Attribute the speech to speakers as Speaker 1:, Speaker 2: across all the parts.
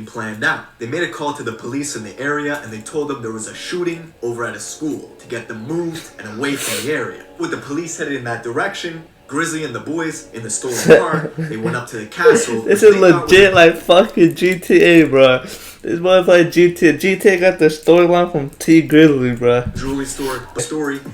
Speaker 1: planned out. They made a call to the police in the area and they told them there was a shooting over at a school to get them moved and away from the area. With the police headed in that direction, Grizzly and the boys in the stolen car, they went up to the castle.
Speaker 2: This is legit like fucking GTA, bro. This was like GTA. GTA got the storyline from T Grizzly, bro.
Speaker 1: Jewelry store,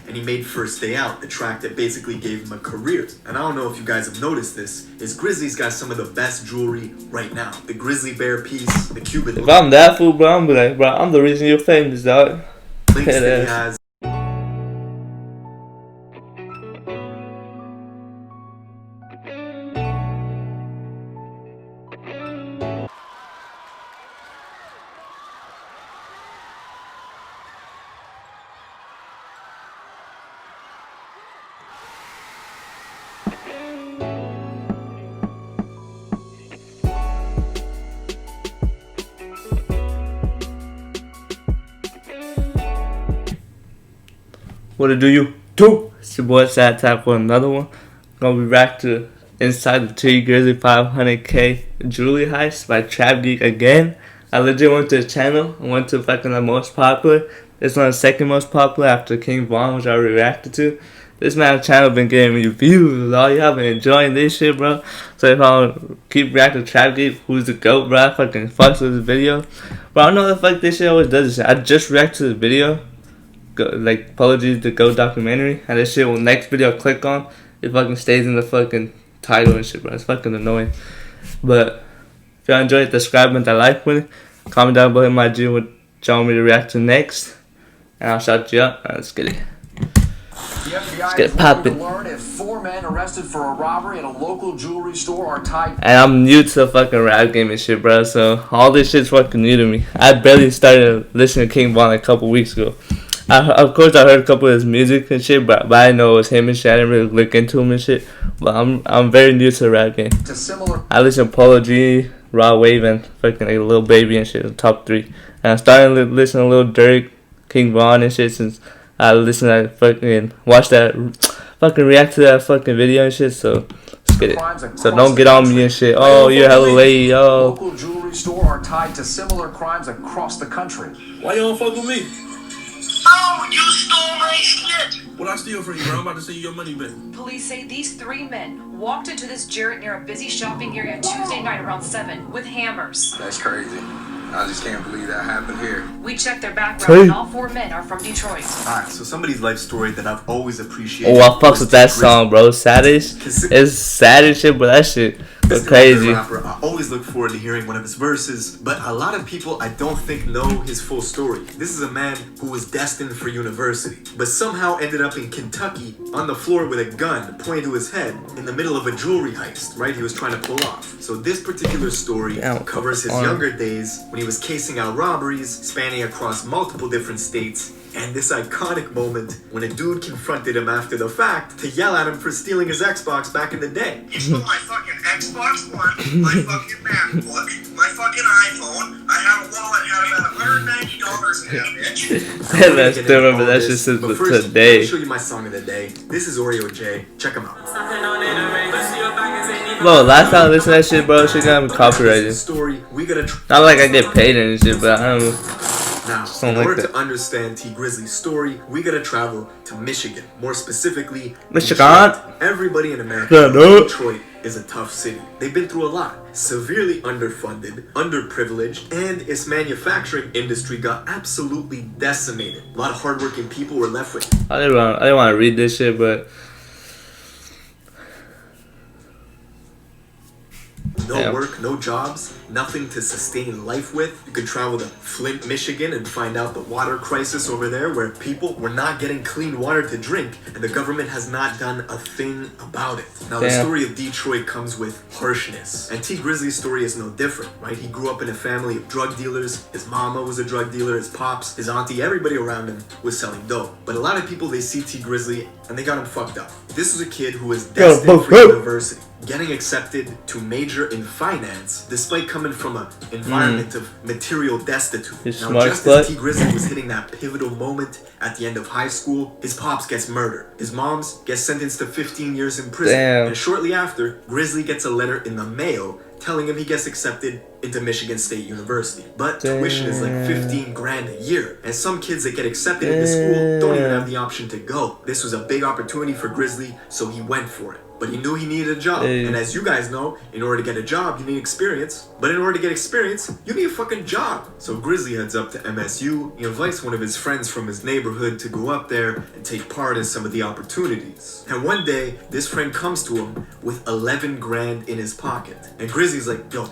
Speaker 1: and he made First Day Out, the track that basically gave him a career. And I don't know if you guys have noticed this, is Grizzly's got some of the best jewelry right now. The grizzly bear piece, the Cuban.
Speaker 2: If I'm that fool, bro, I'm like, bro, I'm the reason you're famous, dog.
Speaker 1: Links that he has.
Speaker 2: What it do, you do? It's your boy Sad Tap for another one. Gonna be back to Inside the T Grizzly 500K Jewelry Heist by Trap Geek again. I legit went to his channel. I went to fucking the most popular. This one the second most popular after King Von, which I reacted to. This man's channel been getting me views. All y'all been enjoying this shit, bro. So if I keep reacting to Trap Geek, who's the GOAT, bro, I fucking fucks with this video. But I don't know the fuck this shit always does this shit. I just reacted to the video. Like apologies the GOAT documentary, and this shit will next video I click on, it fucking stays in the fucking title and shit, bro. It's fucking annoying. But if y'all enjoyed, subscribe and that like button. Comment down below in my G what y'all want me to react to next, and I'll shout you out. Let's get it. Let's get it poppin'.
Speaker 3: If 4 men arrested for a robbery at a local jewelry store are tied.
Speaker 2: And I'm new to the fucking rap game and shit, bro. So all this shit's fucking new to me. I barely started listening to King Von like a couple weeks ago. Of course, I heard a couple of his music and shit, but I didn't know it was him and shit. I didn't really look into him and shit. But I'm very new to the rap game. I listen to Polo G, Raw Wave, and fucking like Lil Baby and shit, the top 3. And I started listening to Lil Durk, King Von and shit since I listened to that fucking, watched that, fucking react to that fucking video and shit. So let's get it. So don't get on me and shit. Oh, you're hella late. Oh.
Speaker 3: Local jewelry store are tied to similar crimes across the country.
Speaker 4: Why you don't fuck with me?
Speaker 5: Oh, you stole my shit!
Speaker 4: What I steal from you, bro? I'm about to send you your money back.
Speaker 6: Police say these 3 men walked into this Jarrett near a busy shopping area Tuesday night around 7 with hammers.
Speaker 7: That's crazy. I just can't believe that happened here.
Speaker 6: We checked their background and all 4 men are from Detroit.
Speaker 1: Alright, so somebody's life story that I've always appreciated.
Speaker 2: Oh, I fucks with that song, bro. Saddish. It's sad as shit, but that shit was crazy.
Speaker 1: Rapper, I always look forward to hearing one of his verses, but a lot of people I don't think know his full story. This is a man who was destined for university, but somehow ended up in Kentucky on the floor with a gun pointed to his head in the middle of a jewelry heist, right? He was trying to pull off. So this particular story covers his younger days when he was casing out robberies, spanning across multiple different states, and this iconic moment when a dude confronted him after the fact to yell at him for stealing his Xbox back in the day.
Speaker 5: You stole my fucking Xbox One, my fucking MacBook, my fucking iPhone. I had a wallet, had about $190 in that bitch.
Speaker 2: I still remember that shit since today.
Speaker 1: Let me show you my song of the day. This is Oreo J. Check him out.
Speaker 2: Bro, last time I listened to that shit, bro, shit got me copyrighted.
Speaker 1: Story, we gotta
Speaker 2: not like I get paid and shit, but I don't know.
Speaker 1: Now, in order to understand T Grizzly's story, we gotta travel to Michigan. More specifically,
Speaker 2: Michigan.
Speaker 1: Everybody in America knows Detroit is a tough city. They've been through a lot. Severely underfunded, underprivileged, and its manufacturing industry got absolutely decimated. A lot of hardworking people were left with.
Speaker 2: I didn't want to read this shit, but
Speaker 1: no work, no jobs, nothing to sustain life with. You could travel to Flint, Michigan and find out the water crisis over there where people were not getting clean water to drink and the government has not done a thing about it. Now the story of Detroit comes with harshness, and T Grizzly's story is no different, right? He grew up in a family of drug dealers. His mama was a drug dealer, his pops, his auntie, everybody around him was selling dope. But a lot of people, they see T Grizzly and they got him fucked up. This was a kid who was destined for university, getting accepted to major in finance despite coming from an environment of material destitute. Now just as T Grizzly was hitting that pivotal moment at the end of high school, his pops gets murdered. His moms gets sentenced to 15 years in prison. And shortly after, Grizzly gets a letter in the mail telling him he gets accepted into Michigan State University. But tuition is like 15 grand a year, and some kids that get accepted into school don't even have the option to go. This was a big opportunity for Grizzly, so he went for it. But he knew he needed a job. And as you guys know, in order to get a job, you need experience. But in order to get experience, you need a fucking job. So Grizzly heads up to MSU. He invites one of his friends from his neighborhood to go up there and take part in some of the opportunities. And one day, this friend comes to him with 11 grand in his pocket. And Grizzly's like, yo,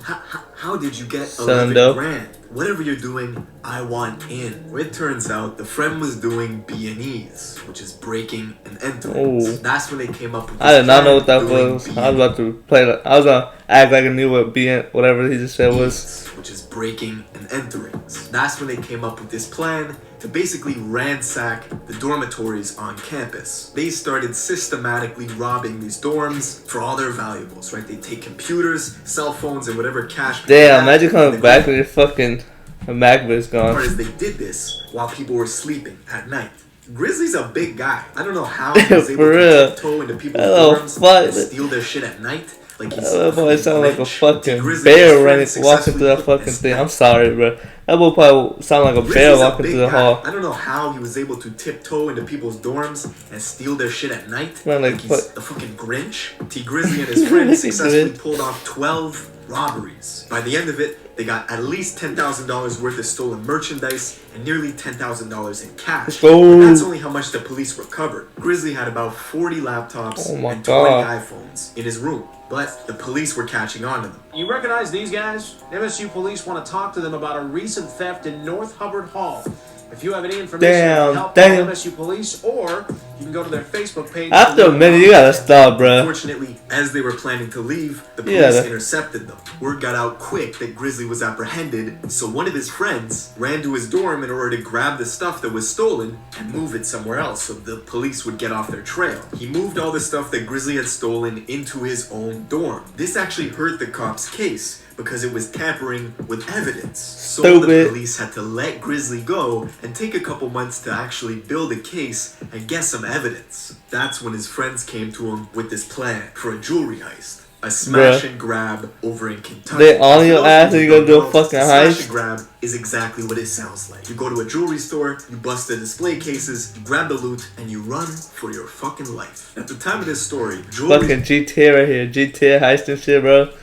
Speaker 1: how did you get 11 grand? Whatever you're doing, I want in. Well, it turns out the friend was doing B&Es, which is breaking and entering. That's when they came up with this
Speaker 2: I did not know what that
Speaker 1: doing
Speaker 2: was. I was about to play that. I was gonna act like I knew what whatever he just said was.
Speaker 1: which is breaking and entering. That's when they came up with this plan to basically ransack the dormitories on campus. They started systematically robbing these dorms for all their valuables, right? They take computers, cell phones, and whatever cash.
Speaker 2: Damn, imagine coming back with your fucking MacBook's gone.
Speaker 1: As they did this while people were sleeping at night. Grizzly's a big guy. I don't know how he was able to tiptoe into people's dorms and steal their shit at night. Like he's
Speaker 2: that boy sound like a fucking bear walking through that fucking thing. I'm sorry, bro. That boy probably sound like a bear walking through the hall.
Speaker 1: I don't know how he was able to tiptoe into people's dorms and steal their shit at night.
Speaker 2: Man,
Speaker 1: like he's a fucking Grinch. T. Grizzly and his friends successfully pulled off 12 robberies. By the end of it, they got at least $10,000 worth of stolen merchandise and nearly $10,000 in cash. And that's only how much the police recovered. Grizzly had about 40 laptops and 20 iPhones in his room. But the police were catching on to them.
Speaker 3: You recognize these guys? MSU police want to talk to them about a recent theft in North Hubbard Hall. If you have any information, help MSU police, or you can go to their Facebook page.
Speaker 2: After a minute, you gotta stop, bro.
Speaker 1: Unfortunately, as they were planning to leave, the police intercepted them. Word got out quick that Grizzly was apprehended, so one of his friends ran to his dorm in order to grab the stuff that was stolen and move it somewhere else so the police would get off their trail. He moved all the stuff that Grizzly had stolen into his own dorm. This actually hurt the cops' case, because it was tampering with evidence. So the police had to let Grizzly go and take a couple months to actually build a case and get some evidence. That's when his friends came to him with this plan for a jewelry heist. A smash and grab over in Kentucky.
Speaker 2: They on your ass and you gonna do a fucking heist?
Speaker 1: Smash and grab is exactly what it sounds like. You go to a jewelry store, you bust the display cases, you grab the loot, and you run for your fucking life. At the time of this story, jewelry...
Speaker 2: Fucking GTA right here. GTA heist and shit, bro.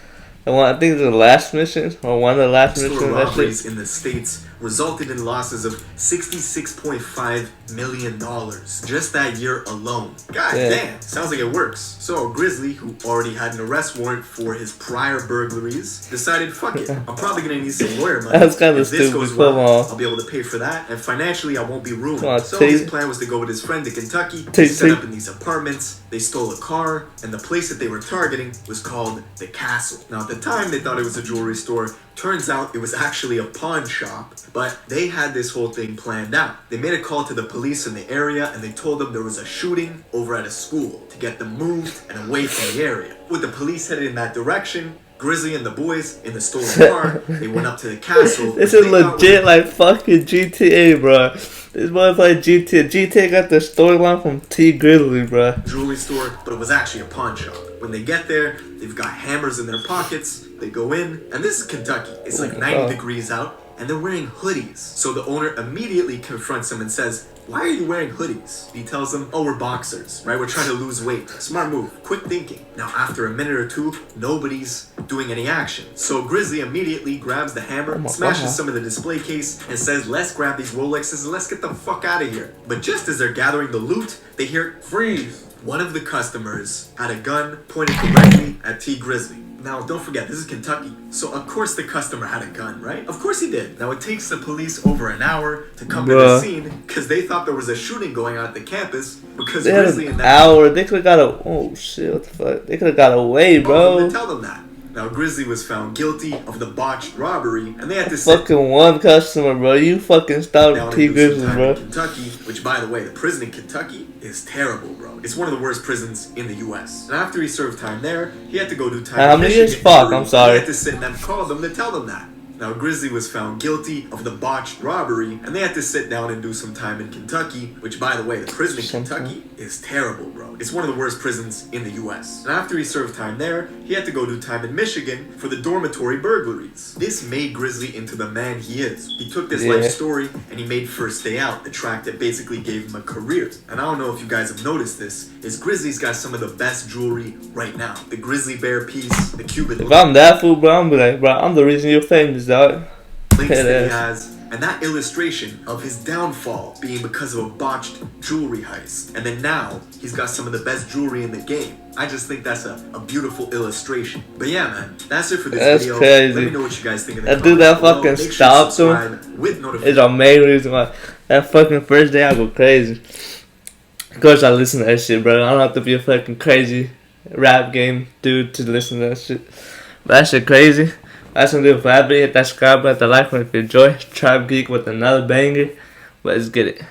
Speaker 2: I think it's the last mission, or one of the last missions.
Speaker 1: Robberies in the States resulted in losses of $66.5 million just that year alone. God damn, sounds like it works. So Grizzly, who already had an arrest warrant for his prior burglaries, decided, fuck it, I'm probably gonna need some lawyer money.
Speaker 2: That's kind of
Speaker 1: if this
Speaker 2: stupid.
Speaker 1: goes well, I'll be able to pay for that, and financially I won't be ruined. So his plan was to go with his friend to Kentucky, set up in these apartments, they stole a car, and the place that they were targeting was called the Castle. Now at the time they thought it was a jewelry store. Turns out it was actually a pawn shop, but they had this whole thing planned out. They made a call to the police in the area and they told them there was a shooting over at a school to get them moved and away from the area. With the police headed in that direction, Grizzly and the boys in the stolen car, they went up to the castle.
Speaker 2: This is legit like fucking GTA, bro. This boy like GTA. GTA got the storyline from T. Grizzly, bro.
Speaker 1: Jewelry store, but it was actually a pawn shop. When they get there, they've got hammers in their pockets. They go in, and this is Kentucky. It's like 90 degrees out, and they're wearing hoodies. So the owner immediately confronts him and says, why are you wearing hoodies? He tells them, oh, we're boxers, right? We're trying to lose weight. Smart move, quick thinking. Now, after a minute or two, nobody's doing any action. So Grizzly immediately grabs the hammer, smashes some of the display case, and says, let's grab these Rolexes and let's get the fuck out of here. But just as they're gathering the loot, they hear, freeze. One of the customers had a gun pointed directly at T. Grizzly. Now, don't forget, this is Kentucky, so of course the customer had a gun, right? Of course he did. Now, it takes the police over an hour to come to the scene because they thought there was a shooting going on at the campus because Grizzly and that...
Speaker 2: They could've got a... Oh, shit, what the fuck? They could've got away, bro.
Speaker 1: Tell them that. Now, Grizzly was found guilty of the botched robbery, and they had to
Speaker 2: fucking one customer, bro. You fucking stopped T. Grizzly, bro.
Speaker 1: In Kentucky, which, by the way, the prison in Kentucky is terrible, bro. It's one of the worst prisons in the U.S. And after he served time there, he had to go do time.
Speaker 2: How many years? Fuck, I'm sorry.
Speaker 1: He had to sit and then call them to tell them that. Now, Grizzly was found guilty of the botched robbery, and they had to sit down and do some time in Kentucky, which, by the way, the prison in Kentucky is terrible, bro. It's one of the worst prisons in the US. And after he served time there, he had to go do time in Michigan for the dormitory burglaries. This made Grizzly into the man he is. He took this life story and he made First Day Out, the track that basically gave him a career. And I don't know if you guys have noticed this, is Grizzly's got some of the best jewelry right now. The grizzly bear piece, the Cuban
Speaker 2: If I'm that fool, bro, I'm like, bro, I'm the reason you're famous, dog.
Speaker 1: links that he has, and that illustration of his downfall being because of a botched jewelry heist. And then now, he's got some of the best jewelry in the game. I just think that's a beautiful illustration. But yeah, man, that's it for this video.
Speaker 2: Crazy.
Speaker 1: Let me know what you guys think in the
Speaker 2: That
Speaker 1: comments
Speaker 2: dude that
Speaker 1: below.
Speaker 2: fucking
Speaker 1: Make sure to
Speaker 2: stopped
Speaker 1: subscribe
Speaker 2: him
Speaker 1: with
Speaker 2: is
Speaker 1: notifications.
Speaker 2: our main reason why. That fucking First Day I go crazy. Of course I listen to that shit, bro. I don't have to be a fucking crazy rap game dude to listen to that shit. But that shit crazy. That's gonna do it for that video. Hit that subscribe button, hit the like button if you enjoy. Trap Geek with another banger. Let's get it.